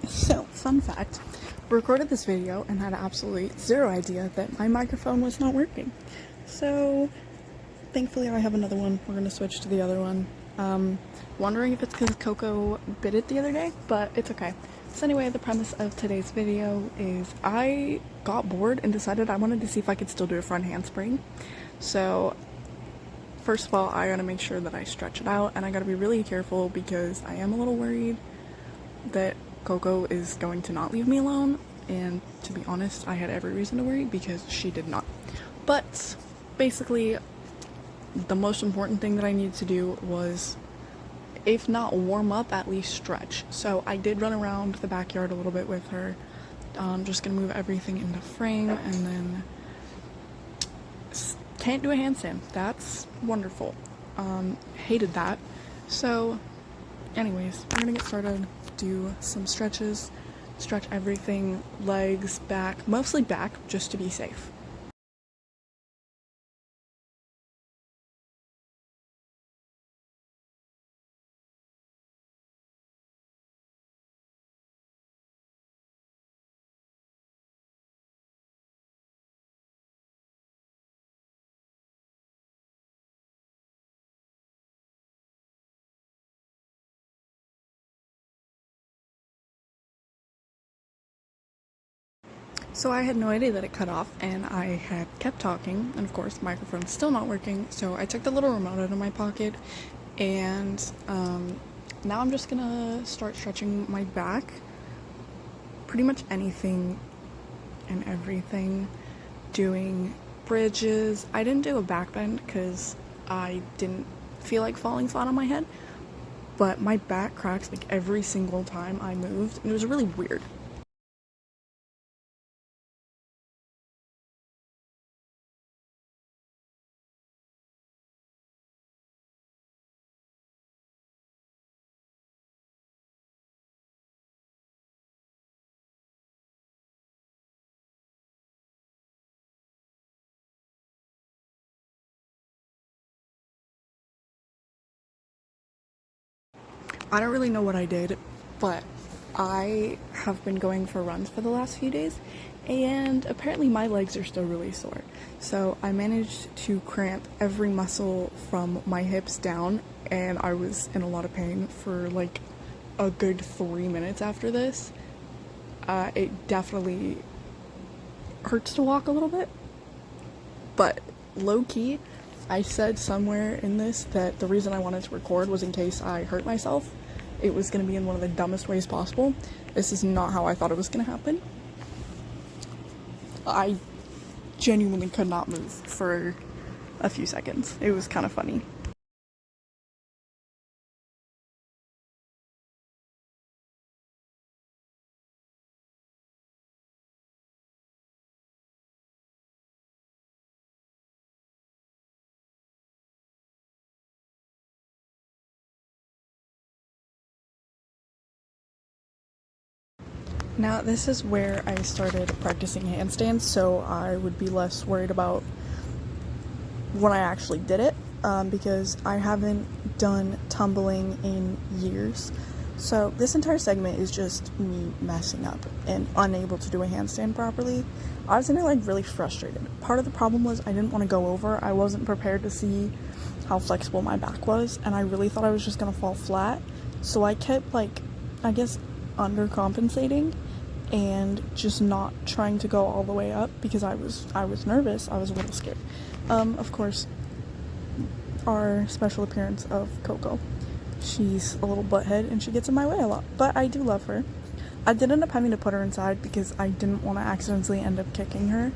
So, fun fact, recorded this video and had absolutely zero idea that my microphone was not working. So, thankfully I have another one. We're gonna switch to the other one. Wondering if it's because Coco bit it the other day, but it's okay. So anyway, the premise of today's video is I got bored and decided I wanted to see if I could still do a front handspring. So first of all, I gotta make sure that I stretch it out, and I gotta be really careful because I am a little worried that Coco is going to not leave me alone, and to be honest, I had every reason to worry because she did not. But basically, the most important thing that I needed to do was, if not warm up, at least stretch. So I did run around the backyard a little bit with her. Just gonna move everything into frame, and then can't do a handstand. That's wonderful. Hated that. So anyways, we're gonna get started. Do some stretches, stretch everything, legs, back, mostly back, just to be safe. So I had no idea that it cut off, and I had kept talking, and of course the microphone's still not working, so I took the little remote out of my pocket, and now I'm just gonna start stretching my back. Pretty much anything and everything. Doing bridges. I didn't do a back bend because I didn't feel like falling flat on my head, but my back cracked like every single time I moved, and it was really weird. I don't really know what I did, but I have been going for runs for the last few days, and apparently my legs are still really sore. So I managed to cramp every muscle from my hips down, and I was in a lot of pain for like a good 3 minutes after this. It definitely hurts to walk a little bit, but low key, I said somewhere in this that the reason I wanted to record was in case I hurt myself. It was going to be in one of the dumbest ways possible. This is not how I thought it was going to happen. I genuinely could not move for a few seconds. It was kind of funny. Now, this is where I started practicing handstands, so I would be less worried about when I actually did it, because I haven't done tumbling in years. So this entire segment is just me messing up and unable to do a handstand properly. I was getting like really frustrated. Part of the problem was I didn't want to go over. I wasn't prepared to see how flexible my back was, and I really thought I was just gonna fall flat. So I kept like, I guess, undercompensating and just not trying to go all the way up because I was nervous. I was a little scared. Of course, our special appearance of Coco. She's a little butthead and she gets in my way a lot, but I do love her. I did end up having to put her inside because I didn't want to accidentally end up kicking her.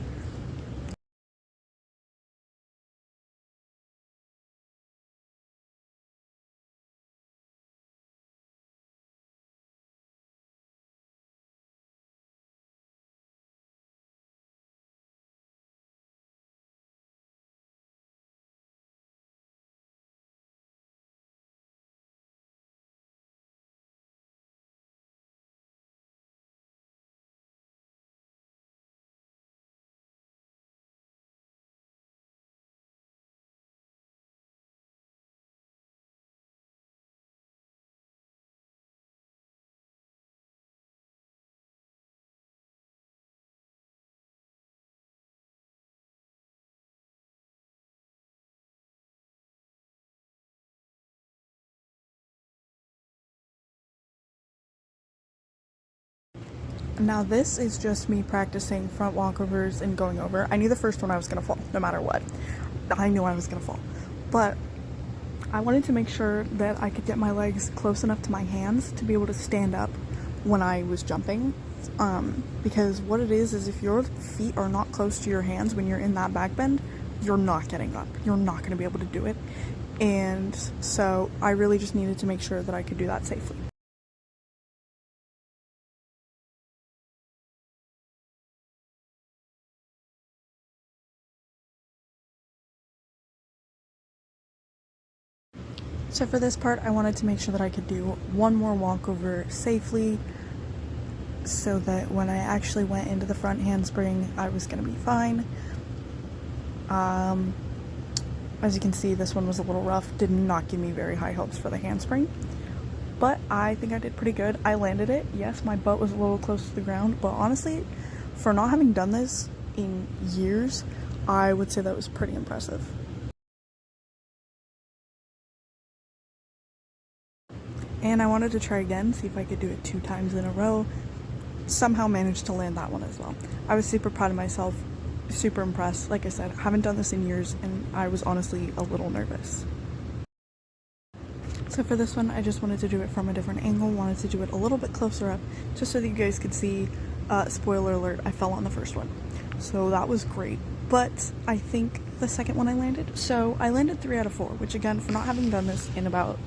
Now this is just me practicing front walkovers and going over. I knew the first one I was gonna fall, no matter what. I knew I was gonna fall. But I wanted to make sure that I could get my legs close enough to my hands to be able to stand up when I was jumping. Because what it is if your feet are not close to your hands when you're in that back bend, you're not getting up. You're not gonna be able to do it. And so I really just needed to make sure that I could do that safely. So for this part, I wanted to make sure that I could do one more walkover safely so that when I actually went into the front handspring, I was going to be fine. As you can see, this one was a little rough, did not give me very high hopes for the handspring, but I think I did pretty good. I landed it. Yes, my butt was a little close to the ground, but honestly, for not having done this in years, I would say that was pretty impressive. And I wanted to try again, see if I could do it 2 times in a row. Somehow managed to land that one as well. I was super proud of myself, super impressed. Like I said, I haven't done this in years, and I was honestly a little nervous. So for this one, I just wanted to do it from a different angle, wanted to do it a little bit closer up, just so that you guys could see. Spoiler alert, I fell on the first one. So that was great. But I think the second one I landed, so I landed 3 out of 4, which again, for not having done this in about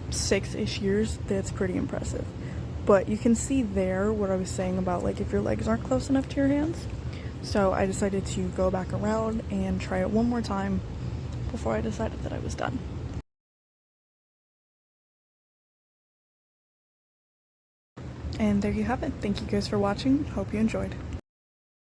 6-ish years, that's pretty impressive. But you can see there what I was saying about like if your legs aren't close enough to your hands. So I decided to go back around and try it one more time before I decided that I was done. And there you have it. Thank you guys for watching. Hope you enjoyed.